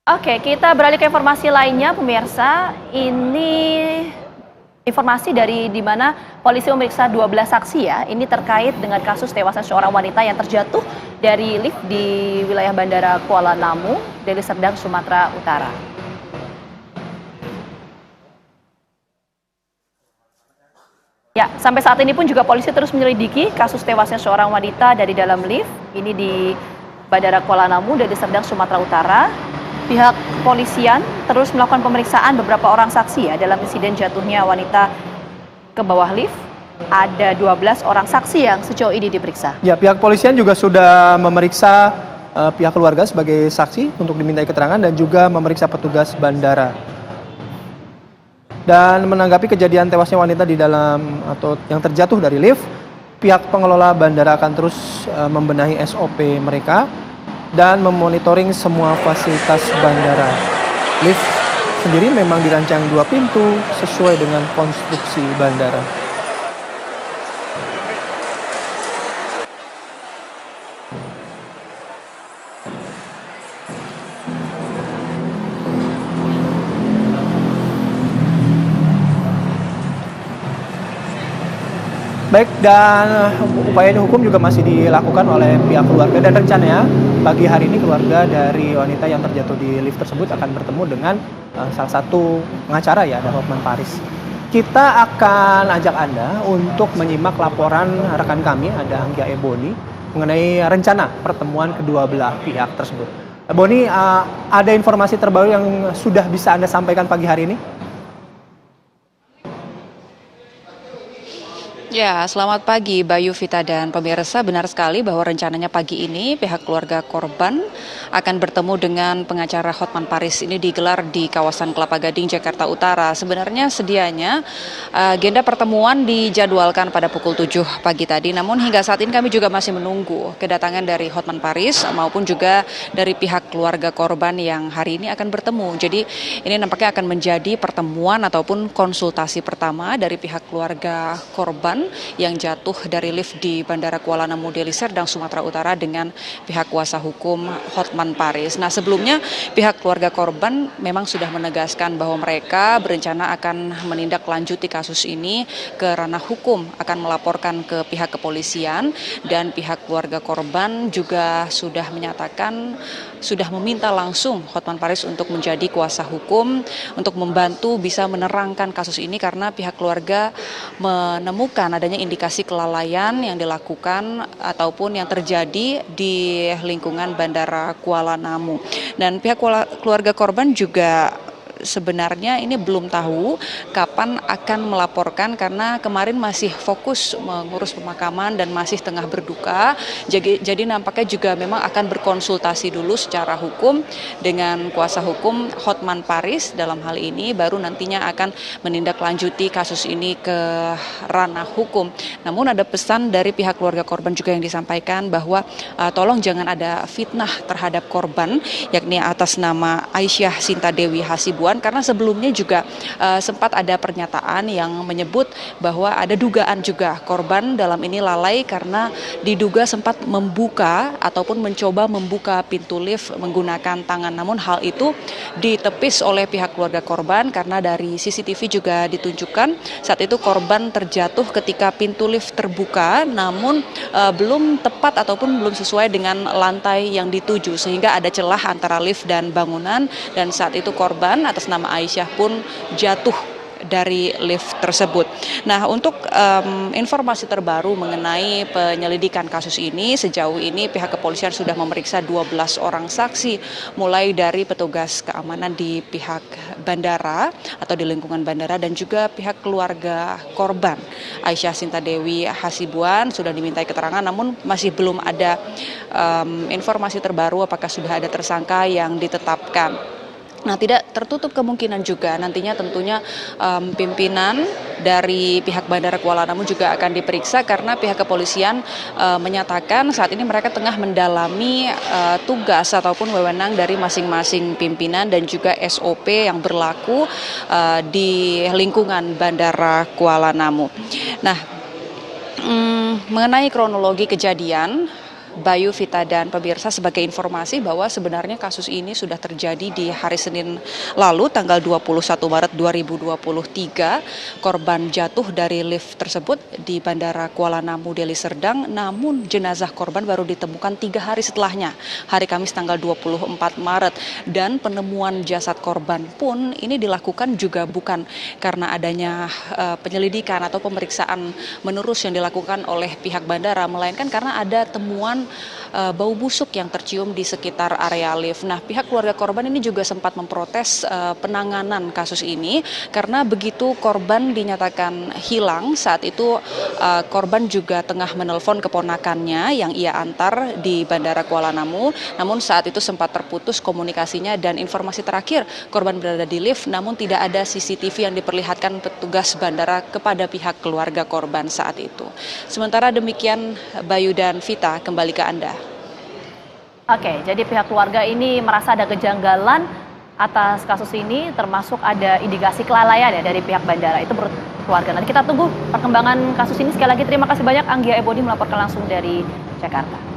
Oke, kita beralih ke informasi lainnya, pemirsa. Ini informasi dari di mana polisi memeriksa 12 saksi ya. Ini terkait dengan kasus tewasnya seorang wanita yang terjatuh dari lift di wilayah Bandara Kuala Namu, Deli Serdang, Sumatera Utara. Ya, sampai saat ini pun juga polisi terus menyelidiki kasus tewasnya seorang wanita dari dalam lift. Ini di Bandara Kuala Namu, Deli Serdang, Sumatera Utara. Pihak kepolisian terus melakukan pemeriksaan beberapa orang saksi ya dalam insiden jatuhnya wanita ke bawah lift. Ada 12 orang saksi yang sejauh ini diperiksa. Ya, pihak kepolisian juga sudah memeriksa pihak keluarga sebagai saksi untuk dimintai keterangan dan juga memeriksa petugas bandara. Dan menanggapi kejadian tewasnya wanita di dalam atau yang terjatuh dari lift, pihak pengelola bandara akan terus membenahi SOP mereka dan memonitoring semua fasilitas bandara. Lift sendiri memang dirancang 2 pintu sesuai dengan konstruksi bandara. Baik, dan upaya hukum juga masih dilakukan oleh pihak keluarga dan rencananya pagi hari ini keluarga dari wanita yang terjatuh di lift tersebut akan bertemu dengan salah satu pengacara ya, ada Hotman Paris. Kita akan ajak Anda untuk menyimak laporan rekan kami, ada Anggia Ebony, mengenai rencana pertemuan kedua belah pihak tersebut. Boni, ada informasi terbaru yang sudah bisa Anda sampaikan pagi hari ini? Ya, selamat pagi Bayu, Vita, dan pemirsa. Benar sekali bahwa rencananya pagi ini pihak keluarga korban akan bertemu dengan pengacara Hotman Paris. Ini digelar di kawasan Kelapa Gading, Jakarta Utara. Sebenarnya sedianya agenda pertemuan dijadwalkan pada pukul 7 pagi tadi. Namun hingga saat ini kami juga masih menunggu kedatangan dari Hotman Paris maupun juga dari pihak keluarga korban yang hari ini akan bertemu. Jadi ini nampaknya akan menjadi pertemuan ataupun konsultasi pertama dari pihak keluarga korban yang jatuh dari lift di Bandara Kuala Namu, Deli Serdang, Sumatera Utara dengan pihak kuasa hukum Hotman Paris. Nah, sebelumnya pihak keluarga korban memang sudah menegaskan bahwa mereka berencana akan menindaklanjuti kasus ini ke ranah hukum, akan melaporkan ke pihak kepolisian, dan pihak keluarga korban juga sudah menyatakan sudah meminta langsung Hotman Paris untuk menjadi kuasa hukum untuk membantu bisa menerangkan kasus ini karena pihak keluarga menemukan adanya indikasi kelalaian yang dilakukan ataupun yang terjadi di lingkungan Bandara Kuala Namu. Dan pihak keluarga korban juga sebenarnya ini belum tahu kapan akan melaporkan karena kemarin masih fokus mengurus pemakaman dan masih tengah berduka. Jadi nampaknya juga memang akan berkonsultasi dulu secara hukum dengan kuasa hukum Hotman Paris dalam hal ini, baru nantinya akan menindaklanjuti kasus ini ke ranah hukum. Namun ada pesan dari pihak keluarga korban juga yang disampaikan bahwa tolong jangan ada fitnah terhadap korban, yakni atas nama Aisyah Sinta Dewi Hasibuan, karena sebelumnya juga sempat ada pernyataan yang menyebut bahwa ada dugaan juga korban dalam ini lalai karena diduga sempat membuka ataupun mencoba membuka pintu lift menggunakan tangan. Namun hal itu ditepis oleh pihak keluarga korban karena dari CCTV juga ditunjukkan saat itu korban terjatuh ketika pintu lift terbuka namun belum tepat ataupun belum sesuai dengan lantai yang dituju sehingga ada celah antara lift dan bangunan, dan saat itu korban atas nama Aisyah pun jatuh dari lift tersebut. Nah, untuk informasi terbaru mengenai penyelidikan kasus ini, sejauh ini pihak kepolisian sudah memeriksa 12 orang saksi, mulai dari petugas keamanan di pihak bandara atau di lingkungan bandara dan juga pihak keluarga korban. Aisyah Sinta Dewi Hasibuan sudah dimintai keterangan, namun masih belum ada informasi terbaru apakah sudah ada tersangka yang ditetapkan. Nah, tidak tertutup kemungkinan juga nantinya tentunya pimpinan dari pihak Bandara Kuala Namu juga akan diperiksa karena pihak kepolisian menyatakan saat ini mereka tengah mendalami tugas ataupun wewenang dari masing-masing pimpinan dan juga SOP yang berlaku di lingkungan Bandara Kuala Namu. Nah, mengenai kronologi kejadian, Bayu, Vita, dan pemirsa, sebagai informasi bahwa sebenarnya kasus ini sudah terjadi di hari Senin lalu, tanggal 21 Maret 2023. Korban jatuh dari lift tersebut di Bandara Kuala Namu, Deli Serdang, namun jenazah korban baru ditemukan 3 hari setelahnya, hari Kamis tanggal 24 Maret. Dan penemuan jasad korban pun ini dilakukan juga bukan karena adanya penyelidikan atau pemeriksaan menerus yang dilakukan oleh pihak bandara, melainkan karena ada temuan bau busuk yang tercium di sekitar area lift. Nah, pihak keluarga korban ini juga sempat memprotes penanganan kasus ini karena begitu korban dinyatakan hilang, saat itu korban juga tengah menelpon keponakannya yang ia antar di Bandara Kuala Namu, namun saat itu sempat terputus komunikasinya dan informasi terakhir korban berada di lift, namun tidak ada CCTV yang diperlihatkan petugas bandara kepada pihak keluarga korban saat itu. Sementara demikian, Bayu dan Vita, kembali ke Anda. Oke, jadi pihak keluarga ini merasa ada kejanggalan atas kasus ini, termasuk ada indikasi kelalaian ya dari pihak bandara. Itu menurut keluarga. Nanti kita tunggu perkembangan kasus ini. Sekali lagi terima kasih banyak Anggia Eboni melaporkan langsung dari Jakarta.